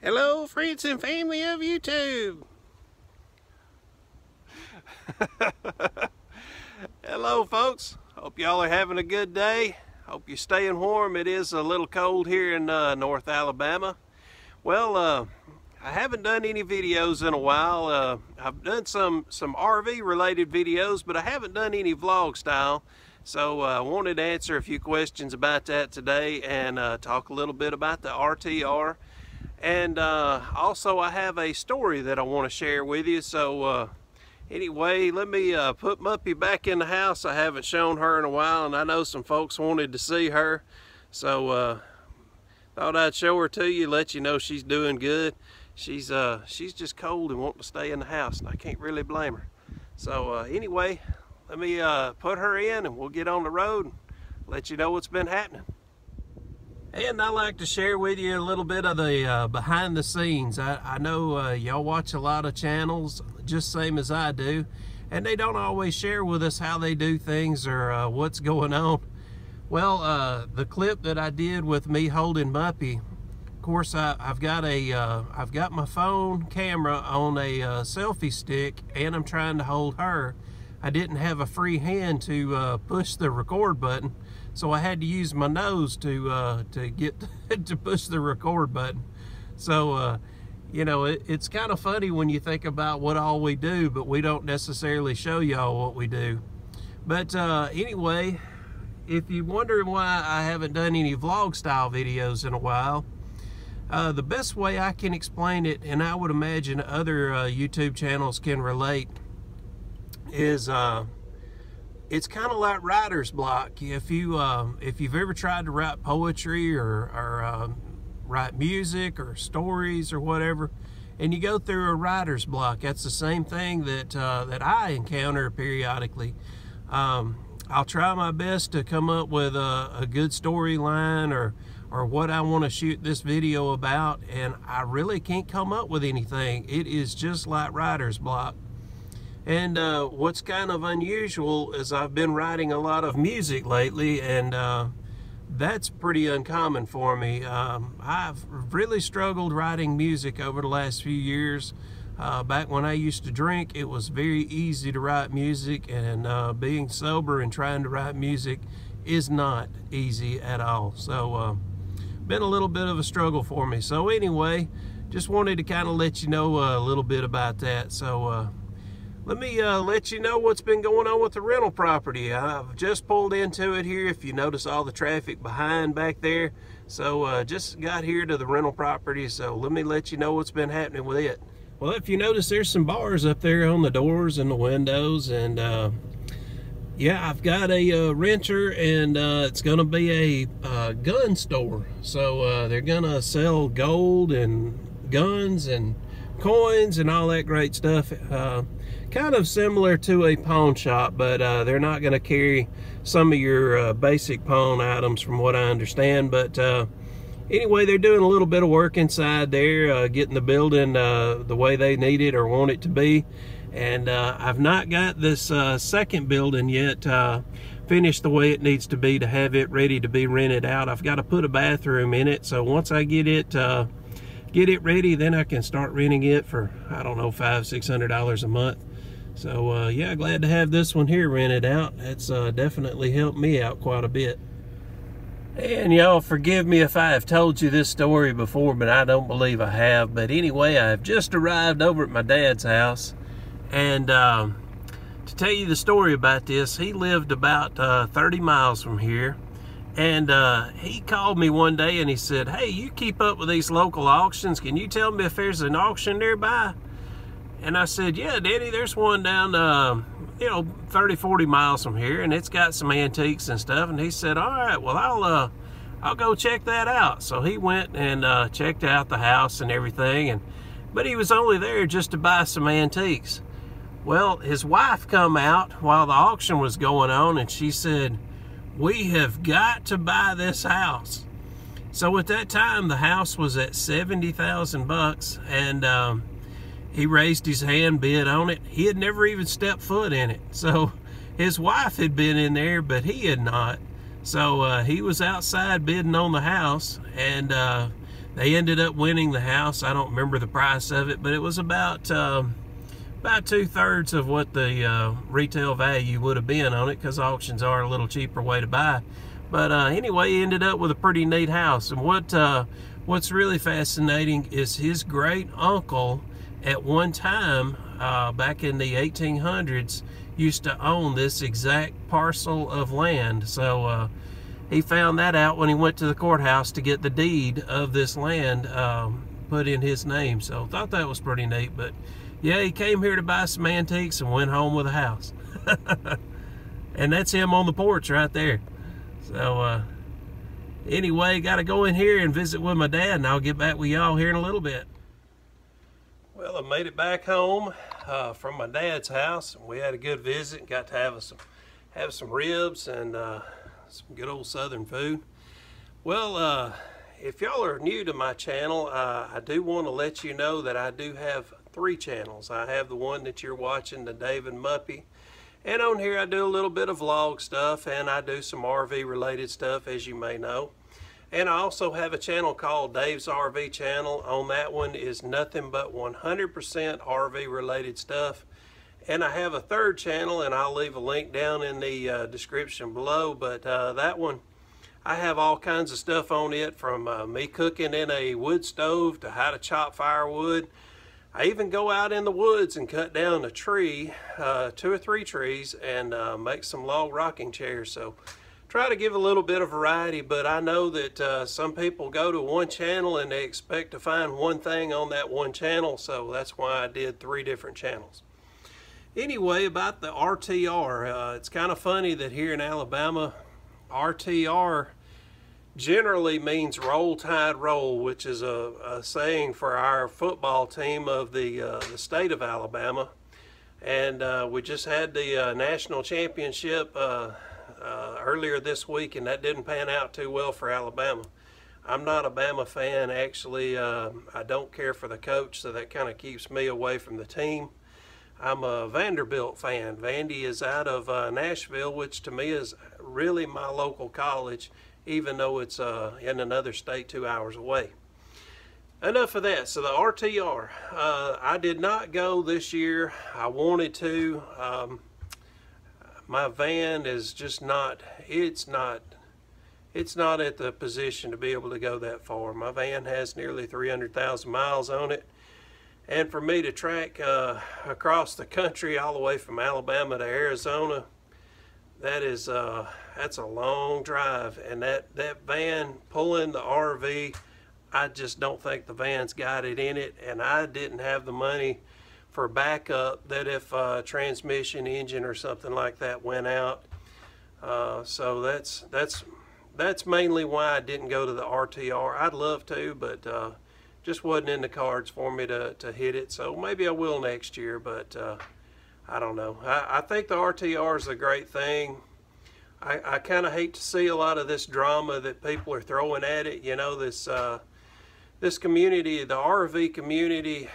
Hello, friends and family of YouTube. Hello, folks. Hope y'all are having a good day. Hope you're staying warm. It is a little cold here in North Alabama. Well, I haven't done any videos in a while. I've done some RV related videos, but I haven't done any vlog style. So I wanted to answer a few questions about that today and talk a little bit about the RTR. And also I have a story that I want to share with you. So anyway, let me put Muppy back in the house. I haven't shown her in a while, and I know some folks wanted to see her. So thought I'd show her to you, let you know she's doing good. She's just cold and wanting to stay in the house, and I can't really blame her. So anyway, let me put her in and we'll get on the road and let you know what's been happening. And I like to share with you a little bit of the behind the scenes. I know y'all watch a lot of channels just same as I do, and they don't always share with us how they do things or what's going on. Well, the clip that I did with me holding Muppy, of course I've got my phone camera on a selfie stick, and I'm trying to hold her. I didn't have a free hand to push the record button, so I had to use my nose to get to push the record button. So you know, it's kind of funny when you think about what all we do, but we don't necessarily show y'all what we do. But anyway, if you're wondering why I haven't done any vlog style videos in a while, the best way I can explain it, and I would imagine other YouTube channels can relate, is it's kind of like writer's block. If you've ever tried to write poetry or write music or stories or whatever, and you go through a writer's block, that's the same thing that I encounter periodically. I'll try my best to come up with a good storyline or what I want to shoot this video about, and I really can't come up with anything. It is just like writer's block. And what's kind of unusual is I've been writing a lot of music lately, and that's pretty uncommon for me. I've really struggled writing music over the last few years. Back when I used to drink, it was very easy to write music, and being sober and trying to write music is not easy at all. So been a little bit of a struggle for me. So anyway, just wanted to kind of let you know a little bit about that. So let me let you know what's been going on with the rental property. I've just pulled into it here, if you notice all the traffic behind back there. So just got here to the rental property, so let me let you know what's been happening with it. Well, if you notice, there's some bars up there on the doors and the windows, and yeah, I've got a renter, and it's gonna be a gun store. So they're gonna sell gold and guns and coins and all that great stuff. Kind of similar to a pawn shop, but they're not going to carry some of your basic pawn items from what I understand. But anyway, they're doing a little bit of work inside there, getting the building the way they need it or want it to be. And I've not got this second building yet finished the way it needs to be to have it ready to be rented out. I've got to put a bathroom in it, so once I get it ready, then I can start renting it for, I don't know, $500–600 a month. So yeah, glad to have this one here rented out. It's definitely helped me out quite a bit. And y'all forgive me if I have told you this story before, but I don't believe I have. But anyway, I've just arrived over at my dad's house, and to tell you the story about this, he lived about 30 miles from here. And he called me one day and he said, "Hey, you keep up with these local auctions. Can you tell me if there's an auction nearby?" And I said, "Yeah, Daddy, there's one down, you know, 30–40 miles from here, and it's got some antiques and stuff." And he said, "All right, well, I'll go check that out." So he went and checked out the house and everything, but he was only there just to buy some antiques. Well, his wife come out while the auction was going on, and she said, "We have got to buy this house." So at that time, the house was at $70,000, and he raised his hand, bid on it. He had never even stepped foot in it. So his wife had been in there, but he had not. So he was outside bidding on the house, and They ended up winning the house. I don't remember the price of it, but it was about 2/3 of what the retail value would have been on it, because auctions are a little cheaper way to buy. But anyway, he ended up with a pretty neat house. And what's really fascinating is his great uncle at one time back in the 1800s used to own this exact parcel of land. So he found that out when he went to the courthouse to get the deed of this land put in his name. So thought that was pretty neat. But yeah, he came here to buy some antiques and went home with a house. And that's him on the porch right there. So anyway, got to go in here and visit with my dad, and I'll get back with y'all here in a little bit. Well, I made it back home from my dad's house, and we had a good visit. Got to have some ribs and some good old southern food. Well, if y'all are new to my channel, I do want to let you know that I do have 3 channels. I have the one that you're watching, the David Muppy. And on here I do a little bit of vlog stuff, and I do some RV related stuff, as you may know. And I also have a channel called Dave's RV Channel. On that one is nothing but 100% RV related stuff. And I have a 3rd channel, and I'll leave a link down in the description below. But that one, I have all kinds of stuff on it, from me cooking in a wood stove to how to chop firewood. I even go out in the woods and cut down a tree, 2 or 3 trees, and make some log rocking chairs. So try to give a little bit of variety, but I know that some people go to one channel and they expect to find one thing on that one channel, so that's why I did 3 different channels. Anyway, about the RTR, it's kind of funny that here in Alabama, RTR generally means Roll Tide Roll, which is a saying for our football team of the state of Alabama. And we just had the national championship earlier this week, and that didn't pan out too well for Alabama. I'm not a Bama fan, actually. I don't care for the coach, so that kind of keeps me away from the team. I'm a Vanderbilt fan. Vandy is out of Nashville, which to me is really my local college, even though it's in another state 2 hours away. Enough of that. So the RTR, I did not go this year. I wanted to. My van is just not, it's not at the position to be able to go that far. My van has nearly 300,000 miles on it. And for me to track across the country all the way from Alabama to Arizona, that's a long drive. And that van pulling the RV, I just don't think the van's got it in it. And I didn't have the money for backup, that if transmission, engine or something like that went out. So that's mainly why I didn't go to the RTR. I'd love to, but just wasn't in the cards for me to hit it. So maybe I will next year, but I don't know. I think the RTR is a great thing. I kind of hate to see a lot of this drama that people are throwing at it. You know, this community, the RV community,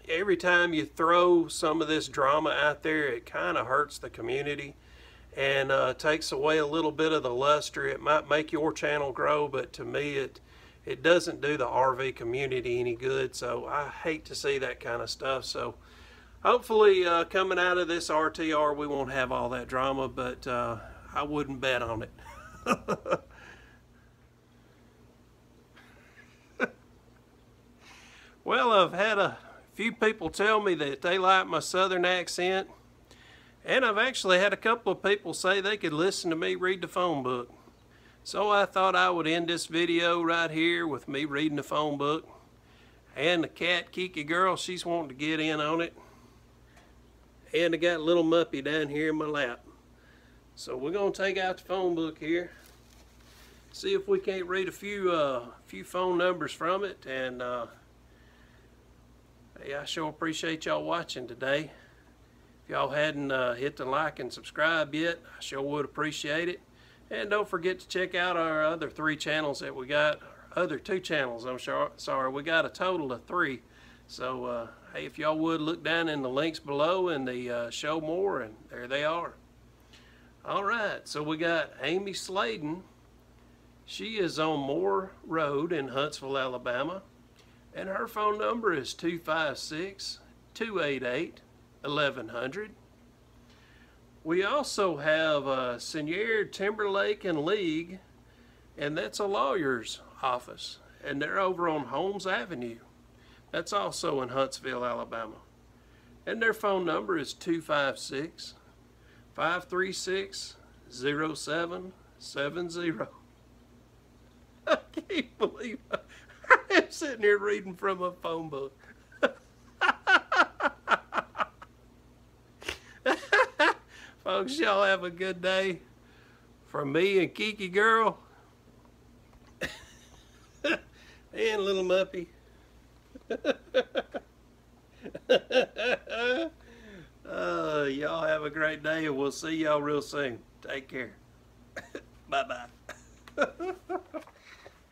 every time you throw some of this drama out there, it kind of hurts the community and takes away a little bit of the luster. It might make your channel grow, but to me it doesn't do the RV community any good. So I hate to see that kind of stuff. So hopefully coming out of this RTR, we won't have all that drama, but I wouldn't bet on it. Well, I've had a few people tell me that they like my southern accent, and I've actually had a couple of people say they could listen to me read the phone book. So I thought I would end this video right here with me reading the phone book. And the cat, Kiki girl, she's wanting to get in on it. And I got a little muppy down here in my lap. So we're going to take out the phone book here, see if we can't read a few phone numbers from it. And hey, I sure appreciate y'all watching today. If y'all hadn't hit the like and subscribe yet, I sure would appreciate it. And don't forget to check out our other 3 channels that we got. Other 2 channels, I'm sorry. We got a total of 3. So, hey, if y'all would look down in the links below in the show more, and there they are. All right, so we got Amy Sladen, She is on Moore Road in Huntsville, Alabama, and her phone number is 256-288-1100. We also have Senior Timberlake and League, and that's a lawyer's office, and they're over on Holmes Avenue. That's also in Huntsville, Alabama. And their phone number is 256-536-0770. I can't believe I'm sitting here reading from a phone book. Folks, y'all have a good day. From me and Kiki Girl and Little Muppy. Y'all have a great day, and we'll see y'all real soon. Take care. Bye-bye.